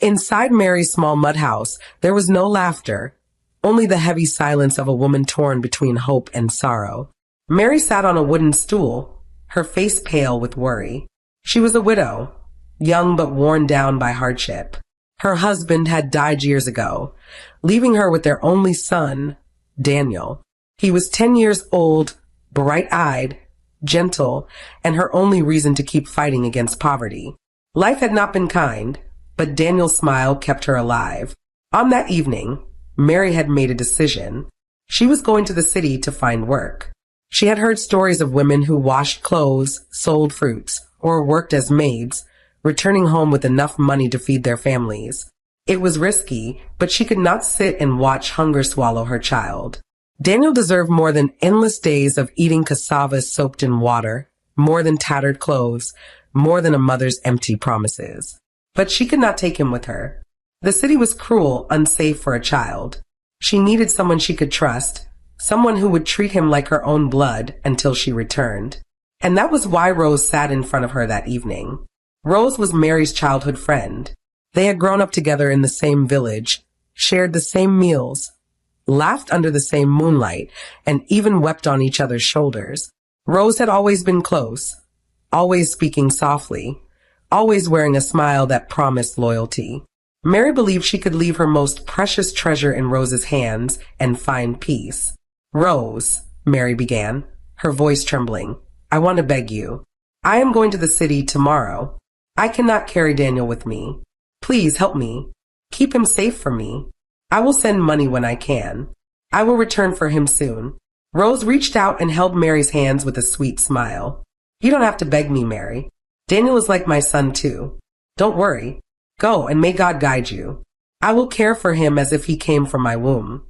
Inside Mary's small mud house, there was no laughter, only the heavy silence of a woman torn between hope and sorrow. Mary sat on a wooden stool, her face pale with worry. She was a widow, young but worn down by hardship. Her husband had died years ago, leaving her with their only son, Daniel. He was 10 years old, bright-eyed, gentle, and her only reason to keep fighting against poverty. Life had not been kind, but Daniel's smile kept her alive. On that evening, Mary had made a decision. She was going to the city to find work. She had heard stories of women who washed clothes, sold fruits, or worked as maids, returning home with enough money to feed their families. It was risky, but she could not sit and watch hunger swallow her child. Daniel deserved more than endless days of eating cassava soaked in water, more than tattered clothes, more than a mother's empty promises. But she could not take him with her. The city was cruel, unsafe for a child. She needed someone she could trust, someone who would treat him like her own blood until she returned. And that was why Rose sat in front of her that evening. Rose was Mary's childhood friend. They had grown up together in the same village, shared the same meals, laughed under the same moonlight, and even wept on each other's shoulders. Rose had always been close, always speaking softly, always wearing a smile that promised loyalty. Mary believed she could leave her most precious treasure in Rose's hands and find peace. "Rose," Mary began, her voice trembling, "I want to beg you. I am going to the city tomorrow. I cannot carry Daniel with me. Please help me. Keep him safe for me. I will send money when I can. I will return for him soon." Rose reached out and held Mary's hands with a sweet smile. "You don't have to beg me, Mary. Daniel is like my son too. Don't worry. Go, and may God guide you. I will care for him as if he came from my womb."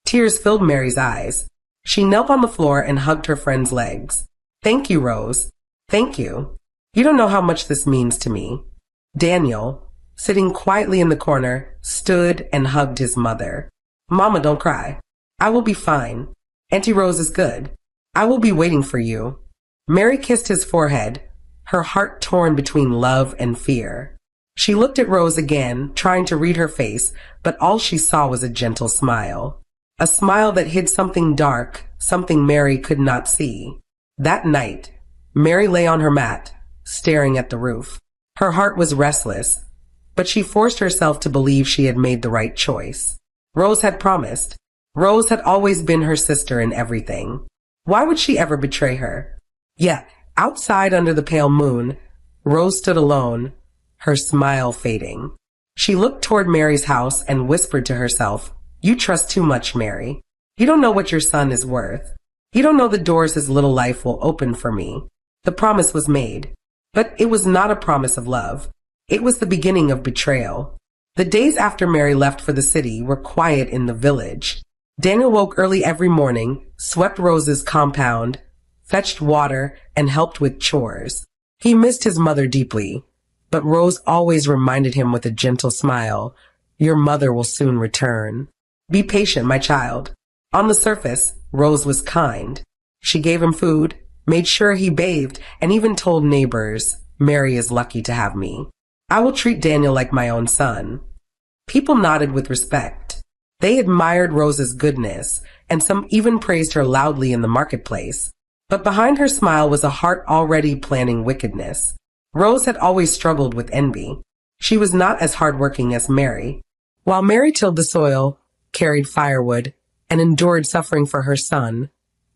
Tears filled Mary's eyes. She knelt on the floor and hugged her friend's legs. "Thank you, Rose. Thank you. You don't know how much this means to me." Daniel, sitting quietly in the corner, stood and hugged his mother. "Mama, don't cry. I will be fine. Auntie Rose is good. I will be waiting for you." Mary kissed his forehead, her heart torn between love and fear. She looked at Rose again, trying to read her face, but all she saw was a gentle smile. A smile that hid something dark, something Mary could not see. That night, Mary lay on her mat, staring at the roof. Her heart was restless, but she forced herself to believe she had made the right choice. Rose had promised. Rose had always been her sister in everything. Why would she ever betray her? Yet, outside under the pale moon, Rose stood alone, her smile fading. She looked toward Mary's house and whispered to herself, "You trust too much, Mary. You don't know what your son is worth. You don't know the doors his little life will open for me." The promise was made, but it was not a promise of love. It was the beginning of betrayal. The days after Mary left for the city were quiet in the village. Daniel woke early every morning, swept Rose's compound, fetched water, and helped with chores. He missed his mother deeply, but Rose always reminded him with a gentle smile, "Your mother will soon return. Be patient, my child." On the surface, Rose was kind. She gave him food, made sure he bathed, and even told neighbors, "Mary is lucky to have me. I will treat Daniel like my own son." People nodded with respect. They admired Rose's goodness, and some even praised her loudly in the marketplace. But behind her smile was a heart already planning wickedness. Rose had always struggled with envy. She was not as hardworking as Mary. While Mary tilled the soil, carried firewood, and endured suffering for her son,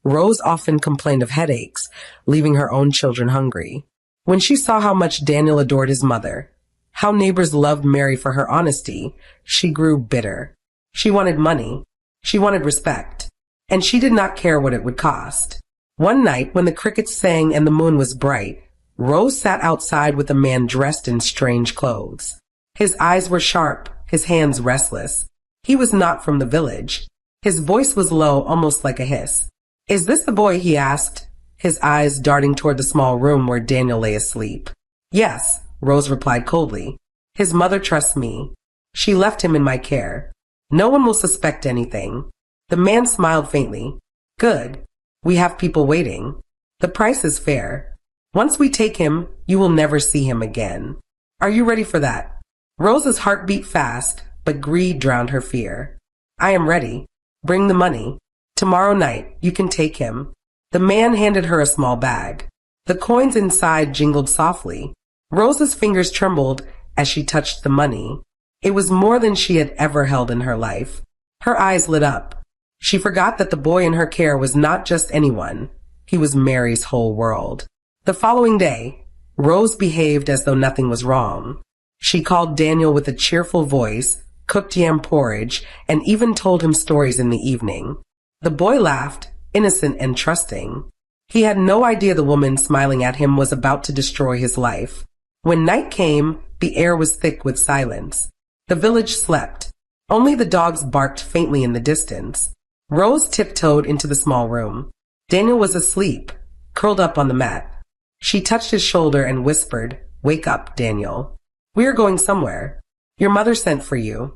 Rose often complained of headaches, leaving her own children hungry. When she saw how much Daniel adored his mother, how neighbors loved Mary for her honesty, she grew bitter. She wanted money. She wanted respect. And she did not care what it would cost. One night, when the crickets sang and the moon was bright, Rose sat outside with a man dressed in strange clothes. His eyes were sharp, his hands restless. He was not from the village. His voice was low, almost like a hiss. "Is this the boy?" he asked, his eyes darting toward the small room where Daniel lay asleep. "Yes," Rose replied coldly. "His mother trusts me. She left him in my care. No one will suspect anything." The man smiled faintly. "Good. We have people waiting. The price is fair. Once we take him, you will never see him again. Are you ready for that?" Rose's heart beat fast, but greed drowned her fear. I am ready. Bring the money. Tomorrow night, you can take him. The man handed her a small bag. The coins inside jingled softly. Rose's fingers trembled as she touched the money. It was more than she had ever held in her life. Her eyes lit up. She forgot that the boy in her care was not just anyone. He was Mary's whole world. The following day, Rose behaved as though nothing was wrong. She called Daniel with a cheerful voice, cooked yam porridge, and even told him stories in the evening. The boy laughed, innocent and trusting. He had no idea the woman smiling at him was about to destroy his life. When night came, the air was thick with silence. The village slept. Only the dogs barked faintly in the distance. Rose tiptoed into the small room. Daniel was asleep, curled up on the mat. She touched his shoulder and whispered, "Wake up, Daniel. We are going somewhere. Your mother sent for you."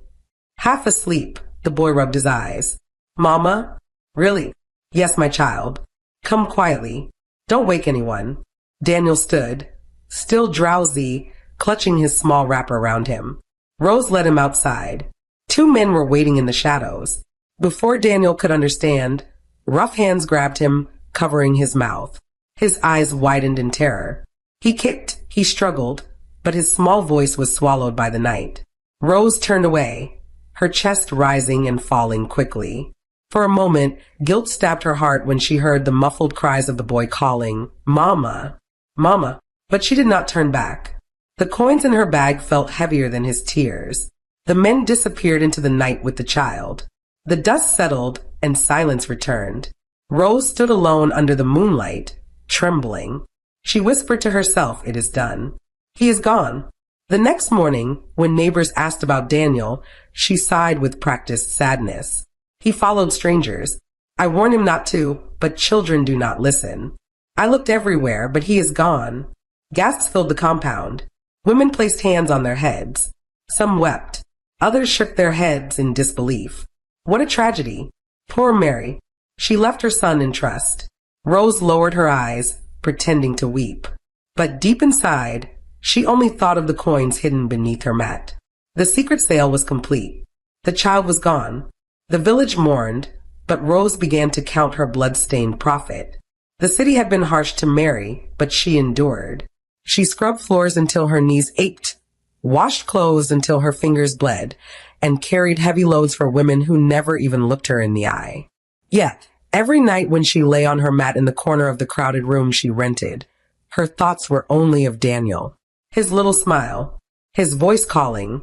Half asleep, the boy rubbed his eyes. "Mama? Really?" "Yes, my child. Come quietly. Don't wake anyone." Daniel stood, still drowsy, clutching his small wrapper around him. Rose led him outside. Two men were waiting in the shadows. Before Daniel could understand, rough hands grabbed him, covering his mouth. His eyes widened in terror. He kicked, he struggled, but his small voice was swallowed by the night. Rose turned away, her chest rising and falling quickly. For a moment, guilt stabbed her heart when she heard the muffled cries of the boy calling, "Mama, Mama," but she did not turn back. The coins in her bag felt heavier than his tears. The men disappeared into the night with the child. The dust settled and silence returned. Rose stood alone under the moonlight, trembling. She whispered to herself, "It is done. He is gone." The next morning, when neighbors asked about Daniel, she sighed with practiced sadness. "He followed strangers. I warned him not to, but children do not listen. I looked everywhere, but he is gone." Gasps filled the compound. Women placed hands on their heads. Some wept. Others shook their heads in disbelief. What a tragedy. Poor Mary. She left her son in trust. Rose lowered her eyes, pretending to weep. But deep inside, she only thought of the coins hidden beneath her mat. The secret sale was complete. The child was gone. The village mourned, but Rose began to count her blood-stained profit. The city had been harsh to Mary, but she endured. She scrubbed floors until her knees ached, washed clothes until her fingers bled, and carried heavy loads for women who never even looked her in the eye. Yet, every night when she lay on her mat in the corner of the crowded room she rented, her thoughts were only of Daniel. His little smile, his voice calling,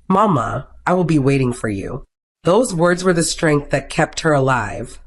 "Mama, I will be waiting for you." Those words were the strength that kept her alive.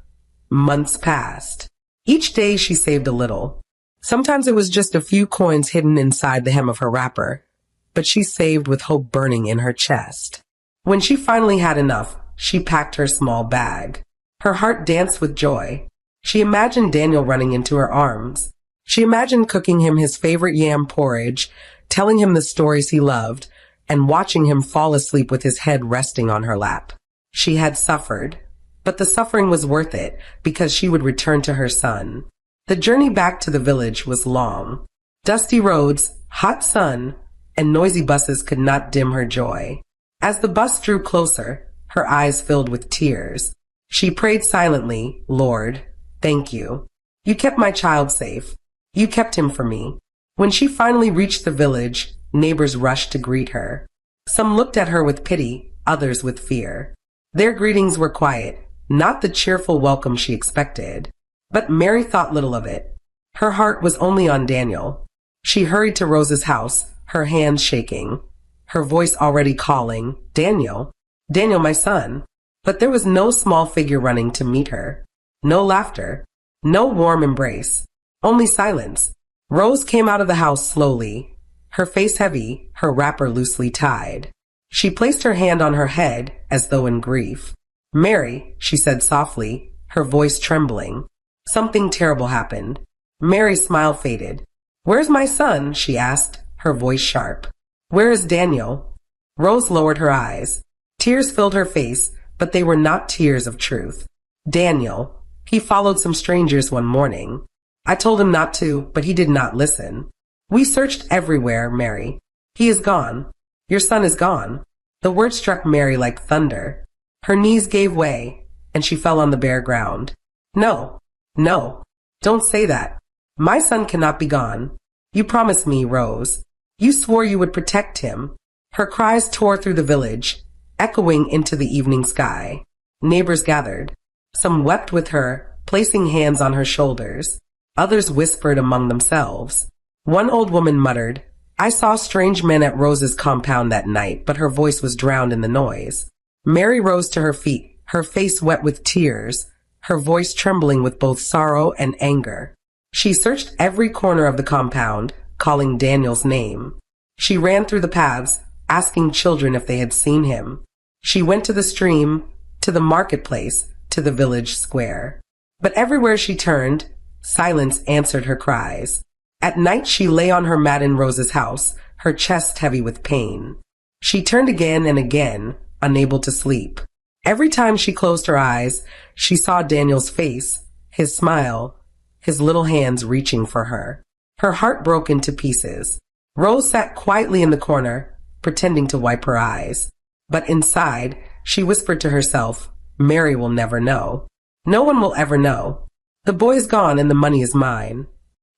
Months passed. Each day she saved a little. Sometimes it was just a few coins hidden inside the hem of her wrapper, but she saved with hope burning in her chest. When she finally had enough, she packed her small bag. Her heart danced with joy. She imagined Daniel running into her arms. She imagined cooking him his favorite yam porridge, telling him the stories he loved, and watching him fall asleep with his head resting on her lap. She had suffered, but the suffering was worth it because she would return to her son. The journey back to the village was long. Dusty roads, hot sun, and noisy buses could not dim her joy. As the bus drew closer, her eyes filled with tears. She prayed silently, "Lord, thank you. You kept my child safe. You kept him for me." When she finally reached the village, neighbors rushed to greet her. Some looked at her with pity, others with fear. Their greetings were quiet, not the cheerful welcome she expected. But Mary thought little of it. Her heart was only on Daniel. She hurried to Rose's house, her hands shaking, her voice already calling, "Daniel, Daniel, my son." But there was no small figure running to meet her. No laughter. No warm embrace. Only silence. Rose came out of the house slowly, her face heavy, her wrapper loosely tied. She placed her hand on her head as though in grief. "Mary," she said softly, her voice trembling. "Something terrible happened." Mary's smile faded. "Where's my son?" she asked, her voice sharp. "Where is Daniel?" Rose lowered her eyes. Tears filled her face, but they were not tears of truth. "Daniel. He followed some strangers one morning. I told him not to, but he did not listen. We searched everywhere, Mary. He is gone. Your son is gone. The word struck Mary like thunder. Her knees gave way, and she fell on the bare ground. No, no, don't say that. My son cannot be gone. You promised me, Rose. You swore you would protect him. Her cries tore through the village, echoing into the evening sky. Neighbors gathered. Some wept with her, placing hands on her shoulders. Others whispered among themselves. One old woman muttered, I saw strange men at Rose's compound that night, but her voice was drowned in the noise. Mary rose to her feet, her face wet with tears, her voice trembling with both sorrow and anger. She searched every corner of the compound, calling Daniel's name. She ran through the paths, asking children if they had seen him. She went to the stream, to the marketplace, to the village square. But everywhere she turned, silence answered her cries. At night she lay on her mat in Rose's house, her chest heavy with pain. She turned again and again, unable to sleep. Every time she closed her eyes, she saw Daniel's face, his smile, his little hands reaching for her. Her heart broke into pieces. Rose sat quietly in the corner, pretending to wipe her eyes. But inside, she whispered to herself, Mary will never know. No one will ever know. The boy is gone and the money is mine.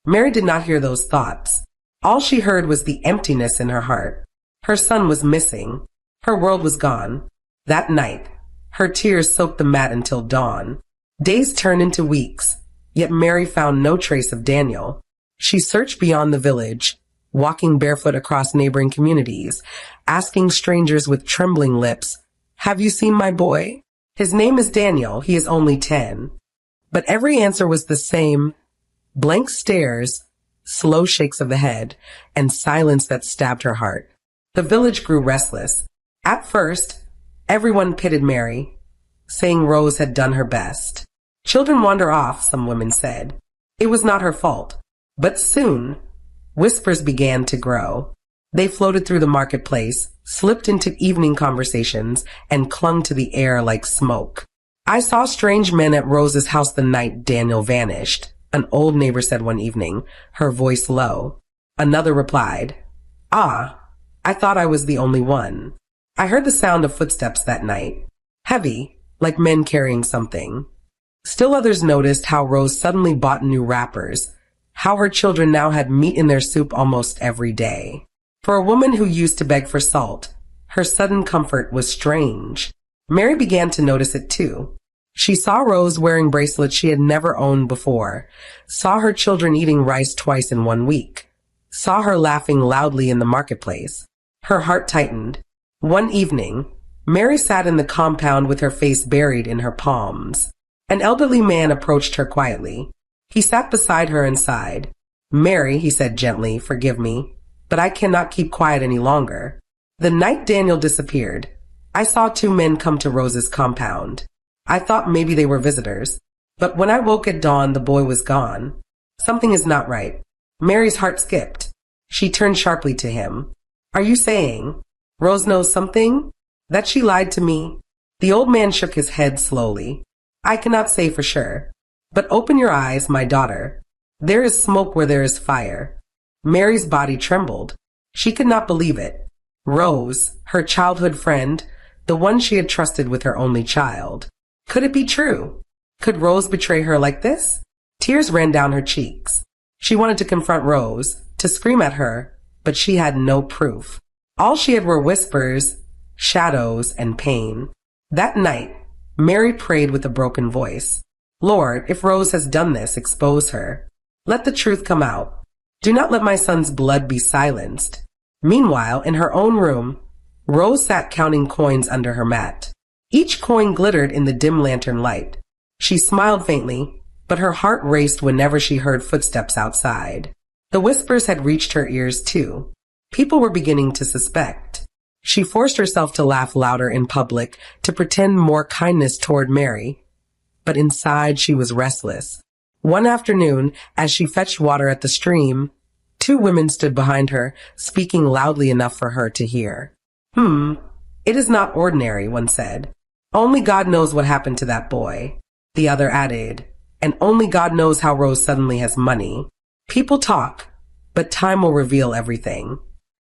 Mary did not hear those thoughts. All she heard was the emptiness in her heart. Her son was missing. Her world was gone. That night, her tears soaked the mat until dawn. Days turned into weeks, yet Mary found no trace of Daniel. She searched beyond the village, walking barefoot across neighboring communities, asking strangers with trembling lips, Have you seen my boy? His name is Daniel. He is only 10. But every answer was the same. Blank stares, slow shakes of the head, and silence that stabbed her heart. The village grew restless. At first, everyone pitied Mary, saying Rose had done her best. Children wander off, some women said. It was not her fault. But soon, whispers began to grow. They floated through the marketplace, slipped into evening conversations, and clung to the air like smoke. I saw strange men at Rose's house the night Daniel vanished, an old neighbor said one evening, her voice low. Another replied, Ah, I thought I was the only one. I heard the sound of footsteps that night, heavy, like men carrying something. Still others noticed how Rose suddenly bought new wrappers, how her children now had meat in their soup almost every day. For a woman who used to beg for salt, her sudden comfort was strange. Mary began to notice it too. She saw Rose wearing bracelets she had never owned before, saw her children eating rice twice in 1 week, saw her laughing loudly in the marketplace. Her heart tightened. One evening, Mary sat in the compound with her face buried in her palms. An elderly man approached her quietly. He sat beside her and sighed. Mary, he said gently, forgive me, but I cannot keep quiet any longer. The night Daniel disappeared, I saw 2 men come to Rose's compound. I thought maybe they were visitors, but when I woke at dawn, the boy was gone. Something is not right. Mary's heart skipped. She turned sharply to him. Are you saying Rose knows something? That she lied to me? The old man shook his head slowly. I cannot say for sure. But open your eyes, my daughter. There is smoke where there is fire. Mary's body trembled. She could not believe it. Rose, her childhood friend, the one she had trusted with her only child. Could it be true? Could Rose betray her like this? Tears ran down her cheeks. She wanted to confront Rose, to scream at her, but she had no proof. All she had were whispers, shadows, and pain. That night, Mary prayed with a broken voice. Lord, if Rose has done this, expose her. Let the truth come out. Do not let my son's blood be silenced. Meanwhile, in her own room, Rose sat counting coins under her mat. Each coin glittered in the dim lantern light. She smiled faintly, but her heart raced whenever she heard footsteps outside. The whispers had reached her ears too. People were beginning to suspect. She forced herself to laugh louder in public, to pretend more kindness toward Mary. But inside she was restless. One afternoon, as she fetched water at the stream, 2 women stood behind her, speaking loudly enough for her to hear. It is not ordinary, one said. Only God knows what happened to that boy. The other added, and only God knows how Rose suddenly has money. People talk, but time will reveal everything.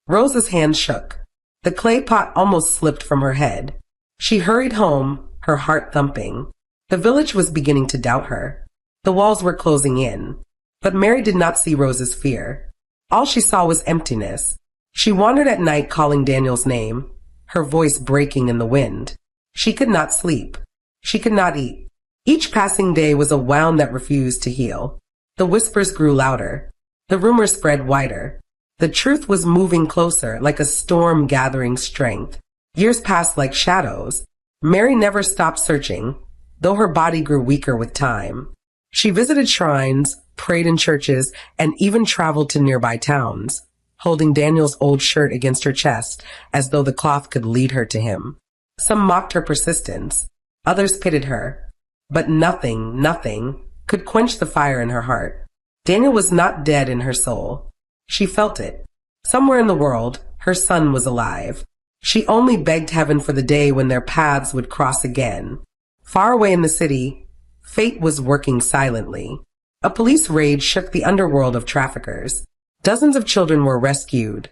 Rose's hand shook. The clay pot almost slipped from her head. She hurried home, her heart thumping. The village was beginning to doubt her. The walls were closing in. But Mary did not see Rose's fear. All she saw was emptiness. She wandered at night calling Daniel's name, her voice breaking in the wind. She could not sleep. She could not eat. Each passing day was a wound that refused to heal. The whispers grew louder. The rumors spread wider. The truth was moving closer, like a storm gathering strength. Years passed like shadows. Mary never stopped searching, though her body grew weaker with time. She visited shrines, prayed in churches, and even traveled to nearby towns, holding Daniel's old shirt against her chest as though the cloth could lead her to him. Some mocked her persistence. Others pitied her. But nothing could quench the fire in her heart. Daniel was not dead in her soul. She felt it. Somewhere in the world, her son was alive. She only begged heaven for the day when their paths would cross again. Far away in the city, fate was working silently. A police raid shook the underworld of traffickers. Dozens of children were rescued,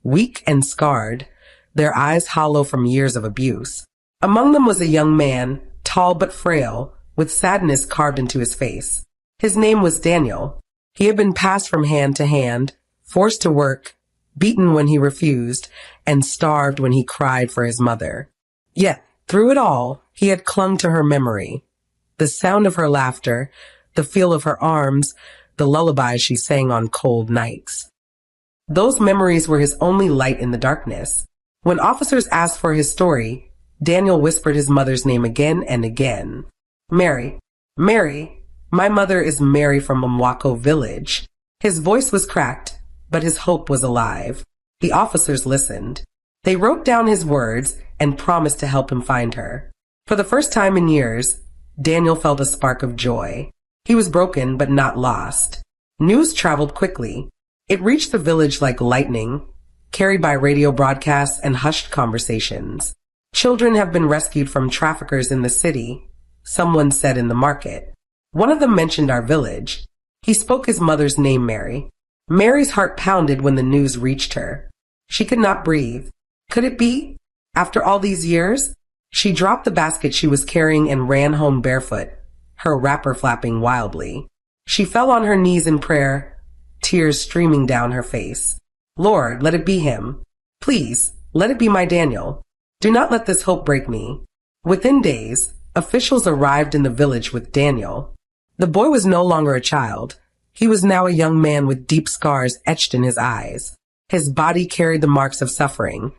weak and scarred, their eyes hollow from years of abuse. Among them was a young man, tall but frail, with sadness carved into his face. His name was Daniel. He had been passed from hand to hand, forced to work, beaten when he refused, and starved when he cried for his mother. Yet, through it all, he had clung to her memory. The sound of her laughter, the feel of her arms, the lullabies she sang on cold nights. Those memories were his only light in the darkness. When officers asked for his story, Daniel whispered his mother's name again and again. Mary, Mary, my mother is Mary from Mwako village. His voice was cracked, but his hope was alive. The officers listened. They wrote down his words and promised to help him find her. For the first time in years, Daniel felt a spark of joy. He was broken, but not lost. News traveled quickly. It reached the village like lightning, carried by radio broadcasts and hushed conversations. Children have been rescued from traffickers in the city, someone said in the market. One of them mentioned our village. He spoke his mother's name, Mary. Mary's heart pounded when the news reached her. She could not breathe. Could it be? After all these years? She dropped the basket she was carrying and ran home barefoot, her wrapper flapping wildly. She fell on her knees in prayer, tears streaming down her face. Lord, let it be him. Please, let it be my Daniel. Do not let this hope break me. Within days, officials arrived in the village with Daniel. The boy was no longer a child. He was now a young man with deep scars etched in his eyes. His body carried the marks of suffering,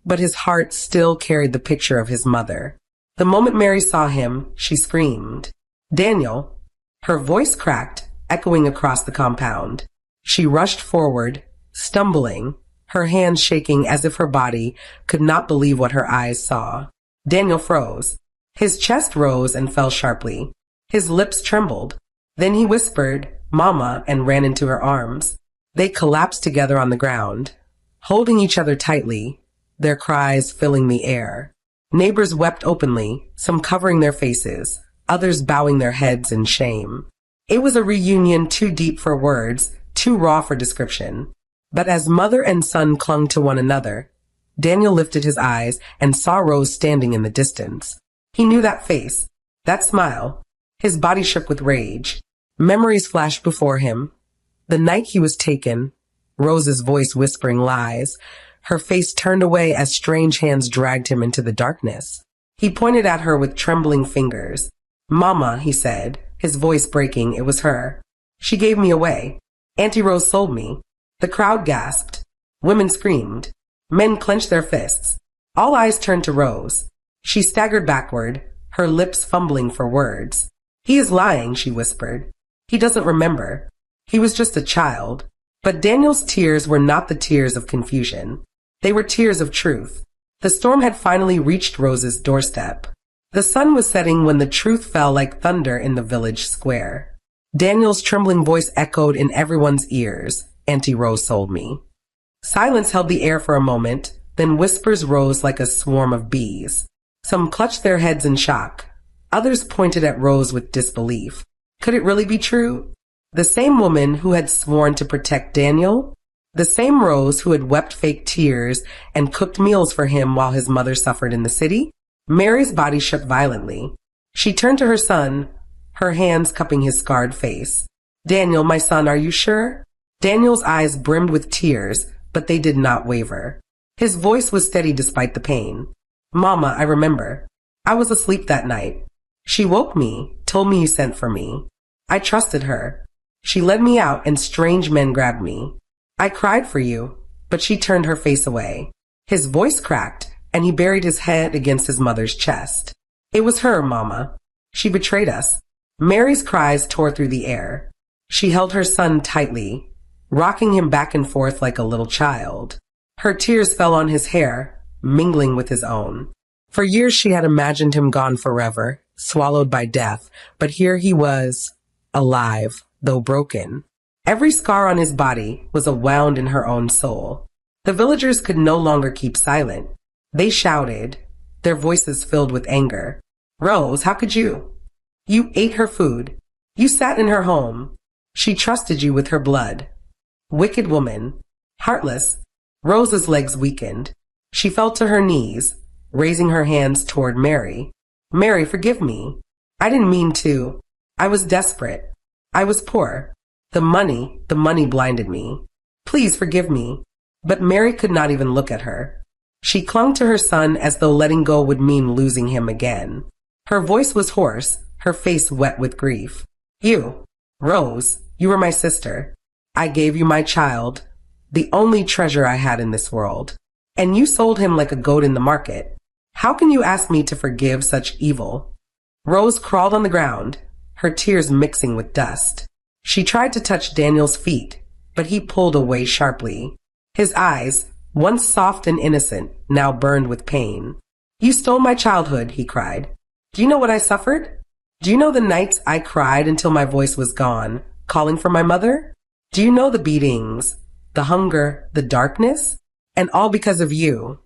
but his heart still carried the picture of his mother. The moment Mary saw him, she screamed, Daniel! Her voice cracked, echoing across the compound. She rushed forward, stumbling, her hands shaking as if her body could not believe what her eyes saw. Daniel froze. His chest rose and fell sharply. His lips trembled. Then he whispered, Mama, and ran into her arms. They collapsed together on the ground, holding each other tightly, their cries filling the air. Neighbors wept openly, some covering their faces, others bowing their heads in shame. It was a reunion too deep for words, too raw for description. But as mother and son clung to one another, Daniel lifted his eyes and saw Rose standing in the distance. He knew that face, that smile. His body shook with rage. Memories flashed before him. The night he was taken, Rose's voice whispering lies, her face turned away as strange hands dragged him into the darkness. He pointed at her with trembling fingers. Mama, he said, his voice breaking. It was her. She gave me away. Auntie Rose sold me. The crowd gasped. Women screamed. Men clenched their fists. All eyes turned to Rose. She staggered backward, her lips fumbling for words. He is lying, she whispered. He doesn't remember. He was just a child. But Daniel's tears were not the tears of confusion. They were tears of truth. The storm had finally reached Rose's doorstep. The sun was setting when the truth fell like thunder in the village square. Daniel's trembling voice echoed in everyone's ears. Auntie Rose sold me. Silence held the air for a moment, then whispers rose like a swarm of bees. Some clutched their heads in shock. Others pointed at Rose with disbelief. Could it really be true? The same woman who had sworn to protect Daniel? The same Rose who had wept fake tears and cooked meals for him while his mother suffered in the city? Mary's body shook violently. She turned to her son, her hands cupping his scarred face. Daniel, my son, are you sure? Daniel's eyes brimmed with tears, but they did not waver. His voice was steady despite the pain. Mama, I remember. I was asleep that night. She woke me, told me you sent for me. I trusted her. She led me out and strange men grabbed me. I cried for you, but she turned her face away. His voice cracked, and he buried his head against his mother's chest. It was her, Mama. She betrayed us. Mary's cries tore through the air. She held her son tightly, rocking him back and forth like a little child. Her tears fell on his hair, mingling with his own. For years she had imagined him gone forever, swallowed by death, but here he was, alive, though broken. Every scar on his body was a wound in her own soul. The villagers could no longer keep silent. They shouted, their voices filled with anger. Rose, how could you? You ate her food. You sat in her home. She trusted you with her blood. Wicked woman. Heartless. Rose's legs weakened. She fell to her knees, raising her hands toward Mary. Mary, forgive me. I didn't mean to. I was desperate. I was poor. The money blinded me. Please forgive me. But Mary could not even look at her. She clung to her son as though letting go would mean losing him again. Her voice was hoarse, her face wet with grief. You, Rose, you were my sister. I gave you my child, the only treasure I had in this world. And you sold him like a goat in the market. How can you ask me to forgive such evil? Rose crawled on the ground, her tears mixing with dust. She tried to touch Daniel's feet, but he pulled away sharply. His eyes, once soft and innocent, now burned with pain. You stole my childhood, he cried. Do you know what I suffered? Do you know the nights I cried until my voice was gone, calling for my mother? Do you know the beatings, the hunger, the darkness? And all because of you.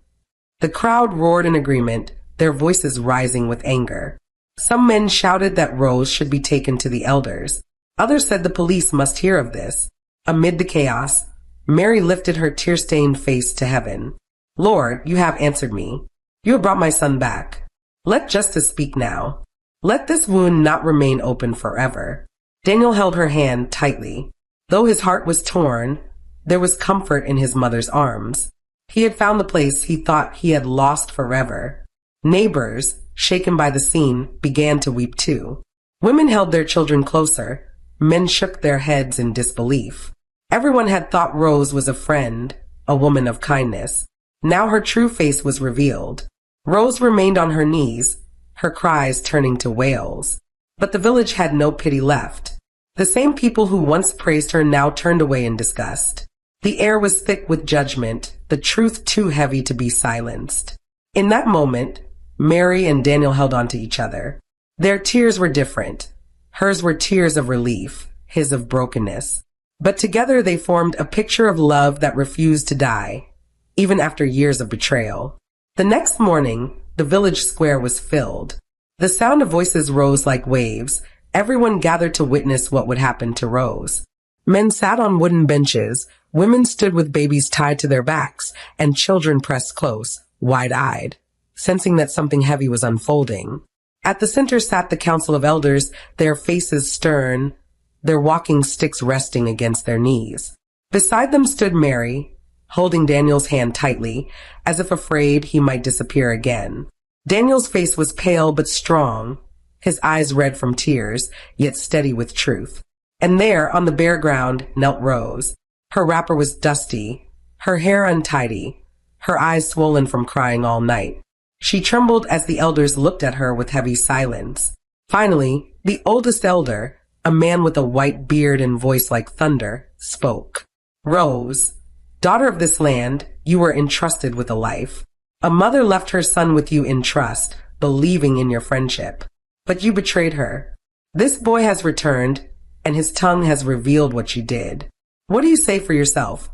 The crowd roared in agreement, their voices rising with anger. Some men shouted that Rose should be taken to the elders. Others said the police must hear of this. Amid the chaos, Mary lifted her tear-stained face to heaven. Lord, you have answered me. You have brought my son back. Let justice speak now. Let this wound not remain open forever. Daniel held her hand tightly. Though his heart was torn, there was comfort in his mother's arms. He had found the place he thought he had lost forever. Neighbors, shaken by the scene, began to weep too. Women held their children closer. Men shook their heads in disbelief. Everyone had thought Rose was a friend, a woman of kindness. Now her true face was revealed. Rose remained on her knees, her cries turning to wails. But the village had no pity left. The same people who once praised her now turned away in disgust. The air was thick with judgment, the truth too heavy to be silenced. In that moment, Mary and Daniel held on to each other. Their tears were different. Hers were tears of relief, his of brokenness. But together they formed a picture of love that refused to die, even after years of betrayal. The next morning, the village square was filled. The sound of voices rose like waves. Everyone gathered to witness what would happen to Rose. Men sat on wooden benches, women stood with babies tied to their backs, and children pressed close, wide-eyed, sensing that something heavy was unfolding. At the center sat the council of elders, their faces stern, their walking sticks resting against their knees. Beside them stood Mary, holding Daniel's hand tightly, as if afraid he might disappear again. Daniel's face was pale but strong, his eyes red from tears, yet steady with truth. And there, on the bare ground, knelt Rose. Her wrapper was dusty, her hair untidy, her eyes swollen from crying all night. She trembled as the elders looked at her with heavy silence. Finally, the oldest elder, a man with a white beard and voice like thunder, spoke. Rose, daughter of this land, you were entrusted with a life. A mother left her son with you in trust, believing in your friendship. But you betrayed her. This boy has returned, and his tongue has revealed what you did. What do you say for yourself?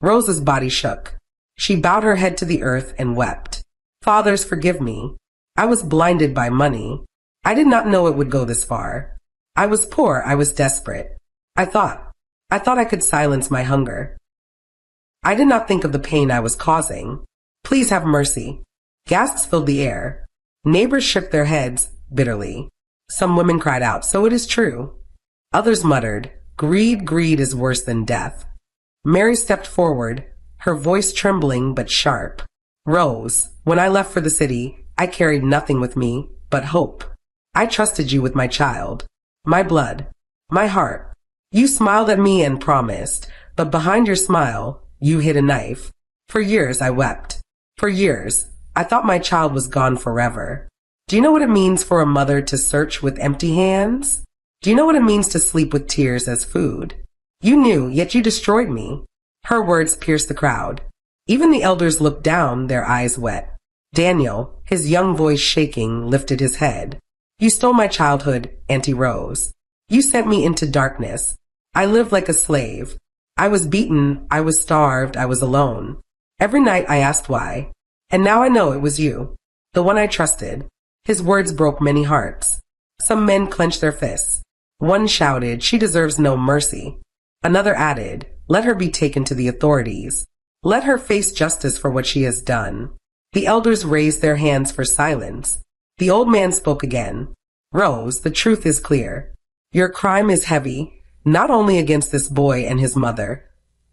Rose's body shook. She bowed her head to the earth and wept. Fathers, forgive me. I was blinded by money. I did not know it would go this far. I was poor, I was desperate. I thought I could silence my hunger. I did not think of the pain I was causing. Please have mercy. Gasps filled the air. Neighbors shook their heads bitterly. Some women cried out, so it is true. Others muttered, greed is worse than death. Mary stepped forward, her voice trembling but sharp. Rose, when I left for the city, I carried nothing with me but hope. I trusted you with my child, my blood, my heart. You smiled at me and promised, but behind your smile, you hid a knife. For years I wept. For years, I thought my child was gone forever. Do you know what it means for a mother to search with empty hands? Do you know what it means to sleep with tears as food? You knew, yet you destroyed me. Her words pierced the crowd. Even the elders looked down, their eyes wet. Daniel, his young voice shaking, lifted his head. You stole my childhood, Auntie Rose. You sent me into darkness. I lived like a slave. I was beaten, I was starved, I was alone. Every night I asked why. And now I know it was you, the one I trusted. His words broke many hearts. Some men clenched their fists. One shouted, she deserves no mercy. Another added, let her be taken to the authorities. Let her face justice for what she has done. The elders raised their hands for silence. The old man spoke again. Rose, the truth is clear. Your crime is heavy, not only against this boy and his mother,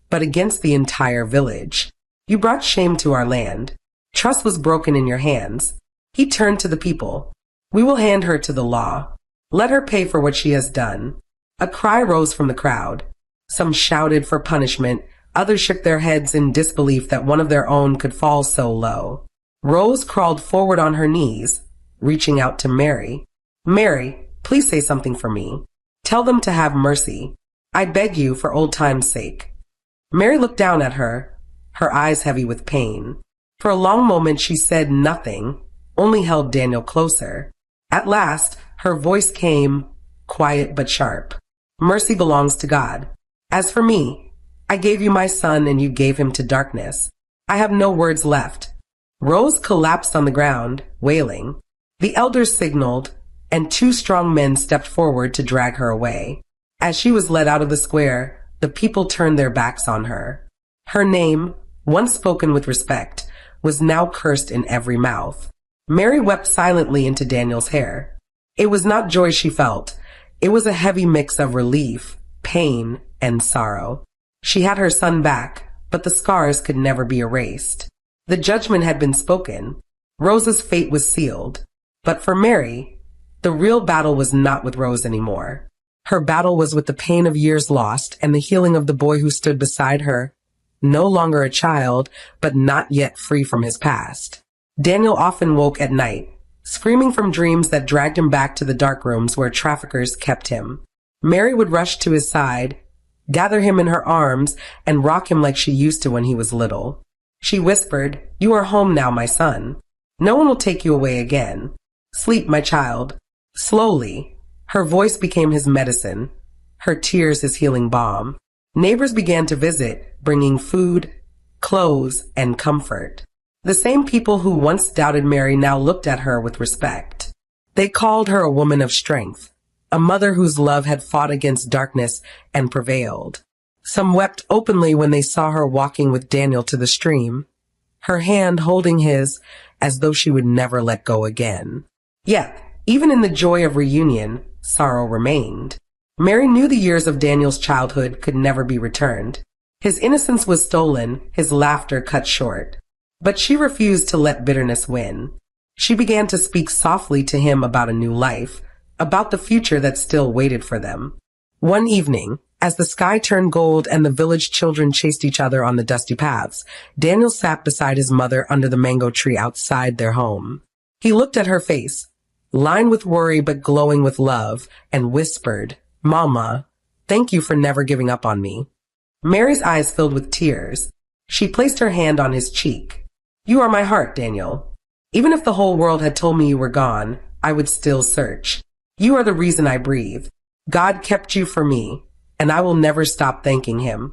but against the entire village. You brought shame to our land. Trust was broken in your hands. He turned to the people. We will hand her to the law. Let her pay for what she has done. A cry rose from the crowd. Some shouted for punishment. Others shook their heads in disbelief that one of their own could fall so low. Rose crawled forward on her knees, reaching out to Mary. Mary, please say something for me. Tell them to have mercy. I beg you for old time's sake. Mary looked down at her, her eyes heavy with pain. For a long moment she said nothing, only held Daniel closer. At last, her voice came, quiet but sharp. Mercy belongs to God. As for me, I gave you my son and you gave him to darkness. I have no words left. Rose collapsed on the ground, wailing. The elders signaled, and two strong men stepped forward to drag her away. As she was led out of the square, the people turned their backs on her. Her name, once spoken with respect, was now cursed in every mouth. Mary wept silently into Daniel's hair. It was not joy she felt. It was a heavy mix of relief, pain, and sorrow. She had her son back, but the scars could never be erased. The judgment had been spoken. Rose's fate was sealed. But for Mary, the real battle was not with Rose anymore. Her battle was with the pain of years lost and the healing of the boy who stood beside her, no longer a child, but not yet free from his past. Daniel often woke at night, screaming from dreams that dragged him back to the dark rooms where traffickers kept him. Mary would rush to his side, gather him in her arms, and rock him like she used to when he was little. She whispered, "You are home now, my son. No one will take you away again. Sleep, my child." Slowly, her voice became his medicine, her tears his healing balm. Neighbors began to visit, bringing food, clothes, and comfort. The same people who once doubted Mary now looked at her with respect. They called her a woman of strength, a mother whose love had fought against darkness and prevailed. Some wept openly when they saw her walking with Daniel to the stream, her hand holding his as though she would never let go again. Yet, even in the joy of reunion, sorrow remained. Mary knew the years of Daniel's childhood could never be returned. His innocence was stolen, his laughter cut short. But she refused to let bitterness win. She began to speak softly to him about a new life, about the future that still waited for them. One evening, as the sky turned gold and the village children chased each other on the dusty paths, Daniel sat beside his mother under the mango tree outside their home. He looked at her face, lined with worry but glowing with love, and whispered, "Mama, thank you for never giving up on me." Mary's eyes filled with tears. She placed her hand on his cheek. "You are my heart, Daniel. Even if the whole world had told me you were gone, I would still search. You are the reason I breathe. God kept you for me, and I will never stop thanking him."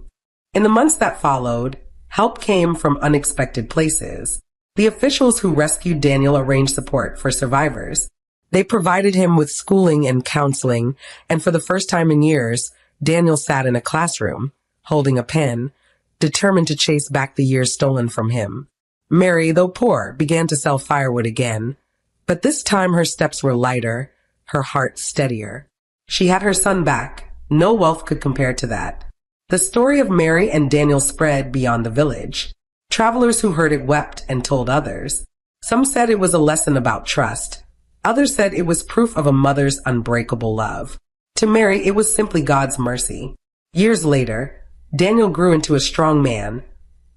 In the months that followed, help came from unexpected places. The officials who rescued Daniel arranged support for survivors. They provided him with schooling and counseling, and for the first time in years, Daniel sat in a classroom, holding a pen, determined to chase back the years stolen from him. Mary, though poor, began to sell firewood again, but this time her steps were lighter, her heart steadier. She had her son back. No wealth could compare to that. The story of Mary and Daniel spread beyond the village. Travelers who heard it wept and told others. Some said it was a lesson about trust. Others said it was proof of a mother's unbreakable love. To Mary, it was simply God's mercy. Years later, Daniel grew into a strong man,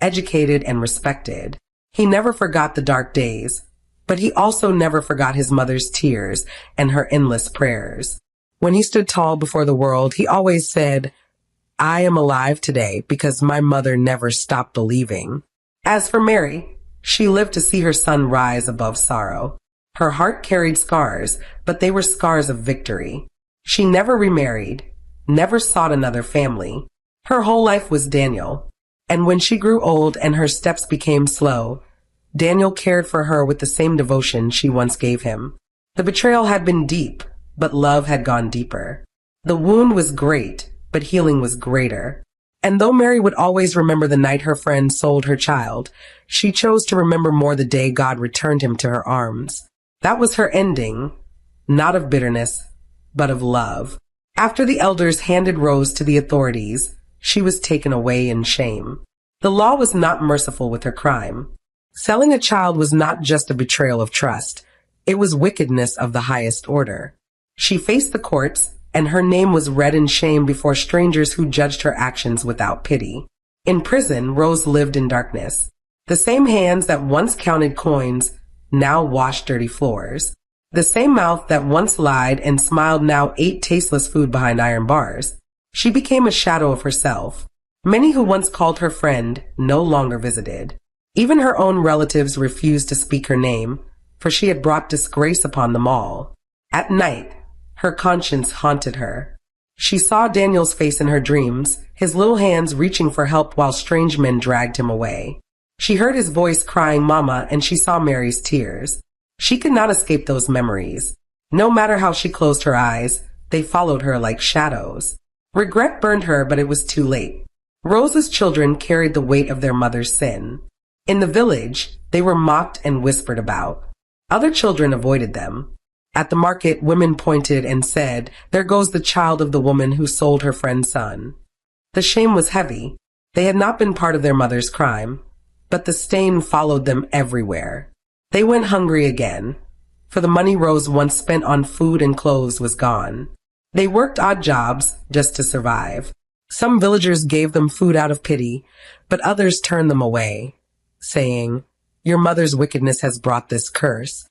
educated and respected. He never forgot the dark days, but he also never forgot his mother's tears and her endless prayers. When he stood tall before the world, he always said, "I am alive today because my mother never stopped believing." As for Mary, she lived to see her son rise above sorrow. Her heart carried scars, but they were scars of victory. She never remarried, never sought another family. Her whole life was Daniel. And when she grew old and her steps became slow, Daniel cared for her with the same devotion she once gave him. The betrayal had been deep, but love had gone deeper. The wound was great, but healing was greater. And though Mary would always remember the night her friend sold her child, she chose to remember more the day God returned him to her arms. That was her ending, not of bitterness, but of love. After the elders handed Rose to the authorities, she was taken away in shame. The law was not merciful with her crime. Selling a child was not just a betrayal of trust. It was wickedness of the highest order. She faced the courts, and her name was read in shame before strangers who judged her actions without pity. In prison, Rose lived in darkness. The same hands that once counted coins now washed dirty floors. The same mouth that once lied and smiled now ate tasteless food behind iron bars. She became a shadow of herself. Many who once called her friend no longer visited. Even her own relatives refused to speak her name, for she had brought disgrace upon them all. At night, her conscience haunted her. She saw Daniel's face in her dreams, his little hands reaching for help while strange men dragged him away. She heard his voice crying "Mama," and she saw Mary's tears. She could not escape those memories. No matter how she closed her eyes, they followed her like shadows. Regret burned her, but it was too late. Rose's children carried the weight of their mother's sin. In the village, they were mocked and whispered about. Other children avoided them. At the market, women pointed and said, "There goes the child of the woman who sold her friend's son." The shame was heavy. They had not been part of their mother's crime, but the stain followed them everywhere. They went hungry again, for the money Rose once spent on food and clothes was gone. They worked odd jobs just to survive. Some villagers gave them food out of pity, but others turned them away, saying, "Your mother's wickedness has brought this curse."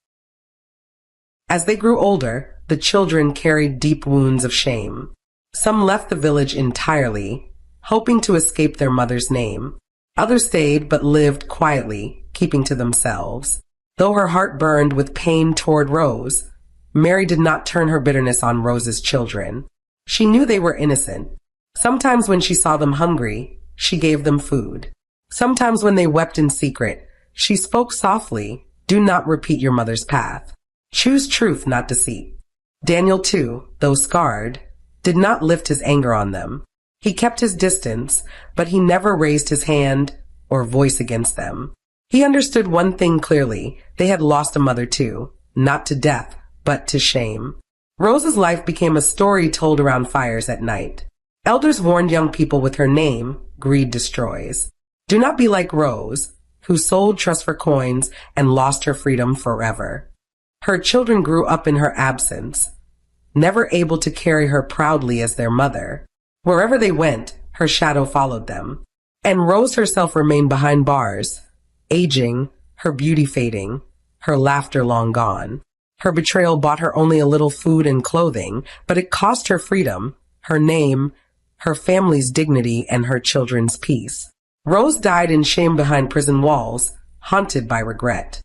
As they grew older, the children carried deep wounds of shame. Some left the village entirely, hoping to escape their mother's name. Others stayed but lived quietly, keeping to themselves. Though her heart burned with pain toward Rose, Mary did not turn her bitterness on Rose's children. She knew they were innocent. Sometimes when she saw them hungry, she gave them food. Sometimes when they wept in secret, she spoke softly, "Do not repeat your mother's path. Choose truth, not deceit." Daniel, too, though scarred, did not lift his anger on them. He kept his distance, but he never raised his hand or voice against them. He understood one thing clearly. They had lost a mother too, not to death, but to shame. Rose's life became a story told around fires at night. Elders warned young people with her name, greed destroys. Do not be like Rose, who sold trust for coins and lost her freedom forever. Her children grew up in her absence, never able to carry her proudly as their mother. Wherever they went, her shadow followed them. And Rose herself remained behind bars, aging, her beauty fading, her laughter long gone. Her betrayal bought her only a little food and clothing, but it cost her freedom, her name, her family's dignity, and her children's peace. Rose died in shame behind prison walls, haunted by regret.